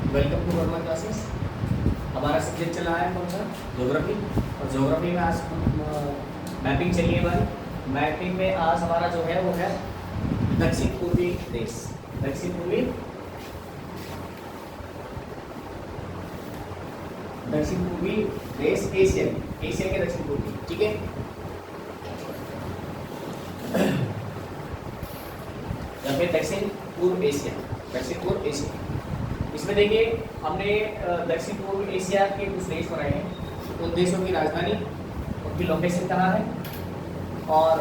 Welcome to Verma classes. हमारा subject चल रहा है कौन सा? ज्योग्राफी। और ज्योग्राफी में आज मैपिंग चलिए हमारी। मैपिंग में आज हमारा जो है वो है दक्षिण पूर्वी देश। दक्षिण पूर्वी देश एशिया के दक्षिण पूर्वी। ठीक है, या फिर दक्षिण पूर्व एशिया। इसमें देखिए हमने दक्षिण पूर्व एशिया के कुछ देश बनाए हैं। उन देशों की राजधानी, उनकी लोकेशन कहाँ है, और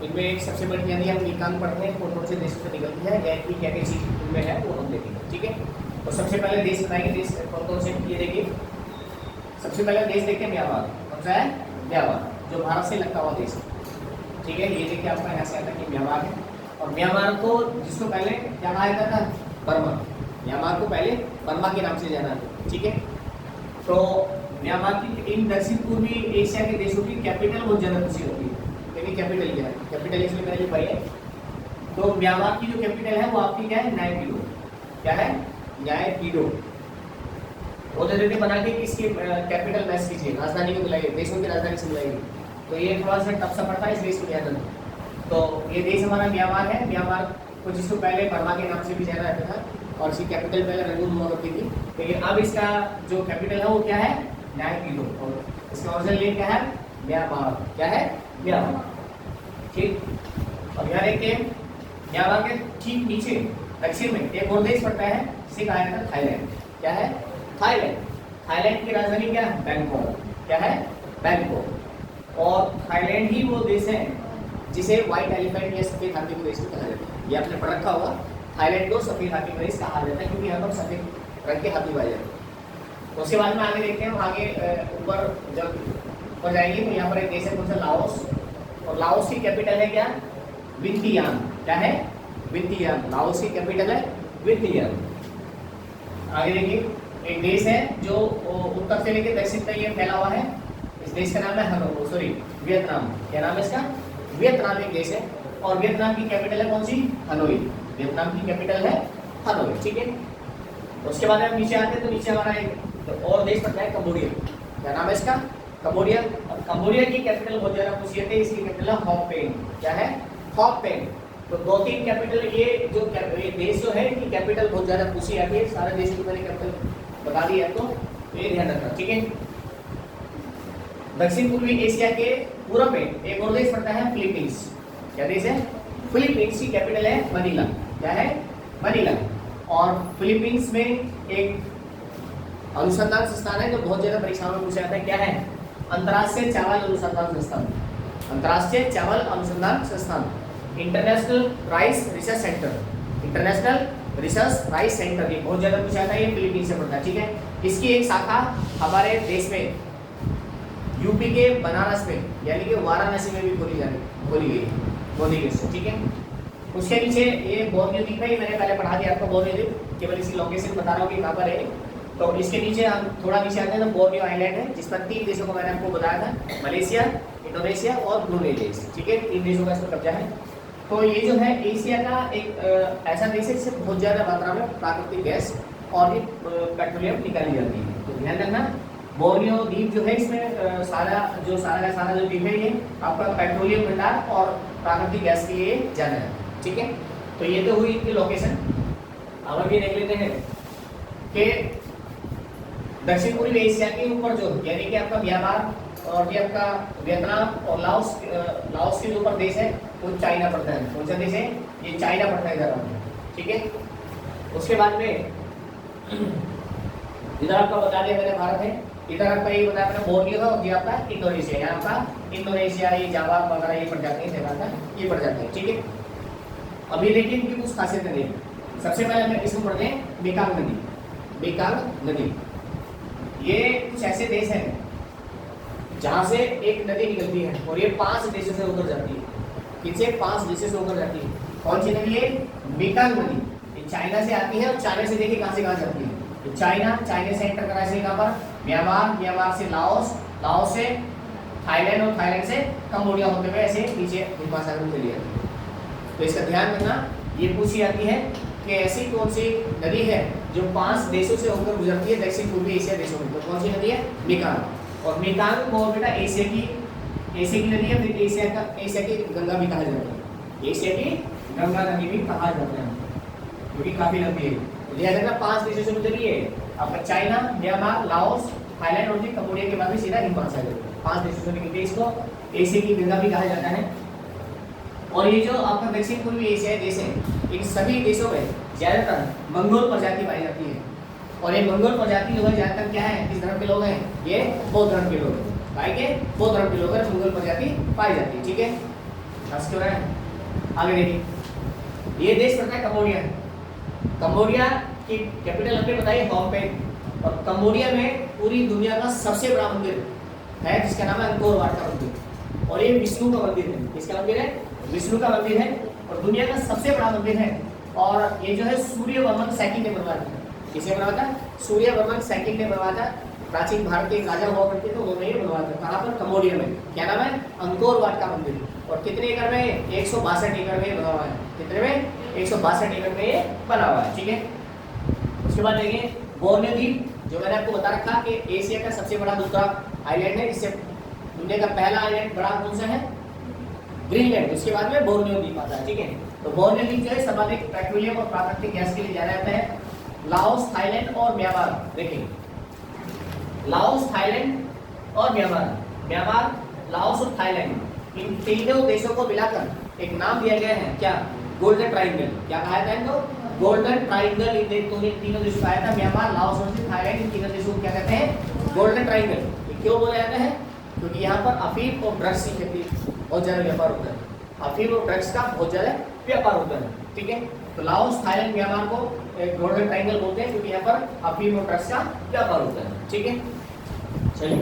इनमें एक सबसे बड़ी यदि हम एकांक पढ़ते हैं कौन कौन से देशों से निकलती है या इनकी क्या क्या चीज उनमें है वो हम देखेंगे। ठीक है, तो सबसे पहले देश बताएंगे। देश कौन कौन से ये देखिए। सबसे पहले देश देखते हैं म्यांमार। कौन सा है? म्यांमार, जो भारत से लगता हुआ देश है। ठीक है, ये देखिए आपका यहाँ से आता है कि म्यांमार है। और म्यांमार को जिसको पहले क्या कहा जाता था? बर्मा। म्यांमार को पहले बर्मा के नाम से जाना था। ठीक है, तो म्यांमार की इन दक्षिण पूर्वी एशिया के देशों की कैपिटल बहुत ज़्यादा खुशी होती है। क्योंकि कैपिटल क्या है? कैपिटल इसमें मैंने जो पढ़ी है, तो म्यांमार की जो कैपिटल है वो आपकी क्या है? नायपीडो। क्या है? नायपीडो। वो दे देते बना के इसकी कैपिटल मैच कीजिए, राजधानी को मिलाइए, देशों की राजधानी से मिलाइए। तो ये थोड़ा सा टफ सा पड़ता है, इस देश को ध्यान रखना। तो ये देश हमारा म्यांमार है। म्यांमार को जिसको पहले बर्मा के नाम से भी जाना जाता था और इसकी कैपिटल पहले रंगून हुआ करती थी, लेकिन अब इसका जो कैपिटल है वो क्या है? नायपीडो। और इसका ओरिजिनल नेम क्या है? म्यांमार। क्या है? म्यांमार। ठीक, अब यहाँ देखते हैं म्यांमार के ठीक नीचे दक्षिण में एक और देश पड़ता है जिसे कहा जाता है थाईलैंड। क्या है? थाईलैंड। थाईलैंड की राजधानी क्या है? बैंकॉक। क्या है? बैंकॉक। और थाईलैंड ही वो देश है जिसे व्हाइट एलिफेंट या सफेद हाथी का देश भी कहा जाता है। ये आपने पढ़ रखा होगा, थाईलैंड को सफेद हाथी का देश कहा जाता है क्योंकि यहाँ पर सफेद रंग के हाथी पाए जाते हैं। उसके बाद में आगे देखते हैं, आगे ऊपर जब ऊपर जाएंगे तो यहाँ पर एक देश है कौन सा? लाओस। और लाओस की कैपिटल है क्या? विंतियान। क्या है? विंतियान। लाओस की कैपिटल है विंतियान। आगे देखिए एक देश है जो उत्तर से लेकर दक्षिण तक ये फैला हुआ है। इस देश का नाम है वियतनाम। क्या नाम है इसका? वियतनाम एक देश है। और वियतनाम की कैपिटल है कौन सी? हनोई। वियतनाम की कैपिटल है हनोई। ठीक है, उसके बाद हम नीचे आते हैं तो नीचे हमारा एक तो और देश पड़ता है कंबोडिया। क्या नाम है इसका? कंबोडिया। और कंबोडिया की कैपिटल बहुत ज्यादा पूछी जाती है, इसकी कैपिटल है फॉम। क्या है? फॉम। तो दो तीन कैपिटल ये जो ये देश जो है इनकी कैपिटल बहुत ज्यादा पूछी जाती है। सारे देश की मैंने कैपिटल बता दी है, तो ये ध्यान रखना। ठीक है, दक्षिण पूर्वी एशिया के पूर्व में एक और देश पड़ता है फिलीपींस। क्या देश है? फिलीपींस की कैपिटल है मनीला। क्या है? मनीला। और फिलीपींस में एक अनुसंधान संस्थान है जो बहुत ज्यादा परीक्षाओं में पूछा जाता है। क्या है? अंतर्राष्ट्रीय चावल अनुसंधान संस्थान। अंतर्राष्ट्रीय चावल अनुसंधान संस्थान, international rice research centre. International research rice centre, ये बहुत ज्यादा पूछा जाता है। ये फिलीपींस से पड़ता है। ठीक है, इसकी एक शाखा हमारे देश में यूपी के बनारस में यानी कि वाराणसी में भी खोली गई है। ठीक है, उसके नीचे ये बोर्नियो द्वीप है। मैंने पहले पढ़ा दिया आपको बोर्नियो द्वीप, केवल इसकी लोकेशन बता रहा हूँ कि कहाँ पर है। तो इसके नीचे हम थोड़ा नीचे आते हैं तो बोर्नियो आइलैंड है, जिस पर 3 देशों को मैंने आपको बताया था, मलेशिया, इंडोनेशिया और ब्रूनेई देश। ठीक है, 3 देशों का इसमें कब्जा है। तो ये जो है एशिया का एक ऐसा देश है जिससे बहुत ज़्यादा मात्रा में प्राकृतिक गैस और ये पेट्रोलियम निकाली जाती है। तो ध्यान रखना, बोर्नियो द्वीप जो है इसमें सारा जो द्वीप है ये आपका पेट्रोलियम भंडार और प्राकृतिक गैस के लिए जाना है। ठीक है, तो ये तो हुई इनकी लोकेशन। अब हम ये देख लेते हैं कि दक्षिण पूर्वी एशिया के ऊपर जो यानी कि आपका म्यांमार और ये आपका वियतनाम और लाओस के जो ऊपर देश है वो चाइना पड़ता है। कौन सा देश है? ये चाइना पड़ता है इधर। ठीक है, उसके बाद में इधर आपका बता दिया मैंने भारत है। इधर आपका ये बताया मैंने बोर्नियो था और ये आपका इंडोनेशिया। यहाँ आपका इंडोनेशिया, ये जावा वगैरह ये पड़ जाते हैं, ये पड़ जाते हैं। ठीक है, अभी देखिए इनकी कुछ खासियतें देखें। सबसे पहले हम इसको पढ़ते हैं मेकांग नदी। मेकांग नदी ये कुछ ऐसे देश हैं जहाँ से एक नदी निकलती है और ये 5 देशों से होकर जाती है। किससे? 5 देशों से होकर जाती है। कौन सी नदी है? मेकांग नदी। ये चाइना से आती है और चाइना से देखिए कहाँ से कहाँ जाती है। तो चाइना से एंटर करा से कहाँ पर? म्यांमार से लाओस से थाईलैंड और थाईलैंड से कंबोडिया होते हुए ऐसे नीचे हिंद महासागर में चली जाती है। तो इसका ध्यान रखना, ये पूछी जाती है कि ऐसी कौन सी नदी है जो 5 देशों से होकर गुजरती है दक्षिण पूर्वी एशिया देशों में, तो कौन सी नदी है? मेकांग। और मेकांग को बेटा एशिया की नदी है, फिर एशिया की गंगा भी कहा जाता है, एशिया की गंगा नदी भी कहा जाता है क्योंकि काफी लंबी है। याद रखना 5 देशों से गुजरी है, आपका चाइना, म्यांमार, लाओस, थाईलैंड और कंबोडिया के बाद में सीधा हिंद महासागर, 5 देशों से निकलती है, इसको एशिया की गंगा भी कहा जाता है। और ये जो आपका दक्षिण पूर्वी एशियाई देश है, इन सभी देशों में ज्यादातर मंगोल प्रजाति पाई जाती है। और ये मंगोल प्रजाति जो है ज्यादातर क्या है, किस धर्म के लोग हैं? ये बौद्ध धर्म के लोग हैं, पाएंगे बौद्ध धर्म के लोग हैं, मंगोल प्रजाति पाई जाती है। ठीक है, बस क्यों है? आगे देखिए, ये देश पड़ता है कंबोडिया। कंबोडिया की कैपिटल हमने बताई नॉम पेन। और कंबोडिया में पूरी दुनिया का सबसे बड़ा मंदिर है जिसका नाम है अंकोर वाट का मंदिर। और ये विष्णु का मंदिर है, किसका मंदिर है? विष्णु का मंदिर है और दुनिया का सबसे बड़ा मंदिर है। और ये जो है सूर्यवर्मन सेकंड ने बनवाया था। किसने बनवाया था? सूर्यवर्मन सेकंड ने बनवाया था। प्राचीन भारत के एक राजा हुआ करते थे, उन्होंने ये बनवाया था। कहाँ पर? कंबोडिया में। क्या नाम है? अंकोर वाट का मंदिर। और कितने एकड़ में? 162 एकड़ में बना हुआ है। कितने में? 162 एकड़ में ये बना हुआ है। ठीक है, उसके बाद देखिए बोर्नियो द्वीप, जो मैंने आपको बता रखा कि एशिया का सबसे बड़ा दूसरा आइलैंड है। इससे दुनिया का पहला आइलैंड बड़ा कौन सा है? ग्रीनलैंड। उसके बाद में बोर्नियो द्वीप आता है। ठीक है, तो बोर्नियो द्वीप जो है सर्वाधिक पेट्रोलियम और प्राकृतिक गैस के लिए जाना जाता है। लाओस, थाईलैंड और म्यांमार, देखिए लाओस, थाईलैंड और म्यांमार, लाओस और थाईलैंड, इन तीनों देशों को मिलाकर एक नाम दिया गया है, क्या? Golden triangle. क्या कहा था इनको? Golden triangle. इन तीनों देशों का आया था, म्यांमार, लाओस और थाईलैंड, इन तीनों देशों को क्या कहते हैं? Golden triangle. क्यों बोला जाता है? क्योंकि यहाँ पर अफीम और ड्रग्स की खेती बहुत ज्यादा व्यापार होता है। अफीम और ड्रग्स का बहुत ज्यादा व्यापार होता है। ठीक है, तो लाओस, थाईलैंड, म्यांमार को गोल्डन ट्राइंगल बोलते हैं क्योंकि यहाँ पर अफीम और ड्रग्स का व्यापार होता है। ठीक है, चलिए।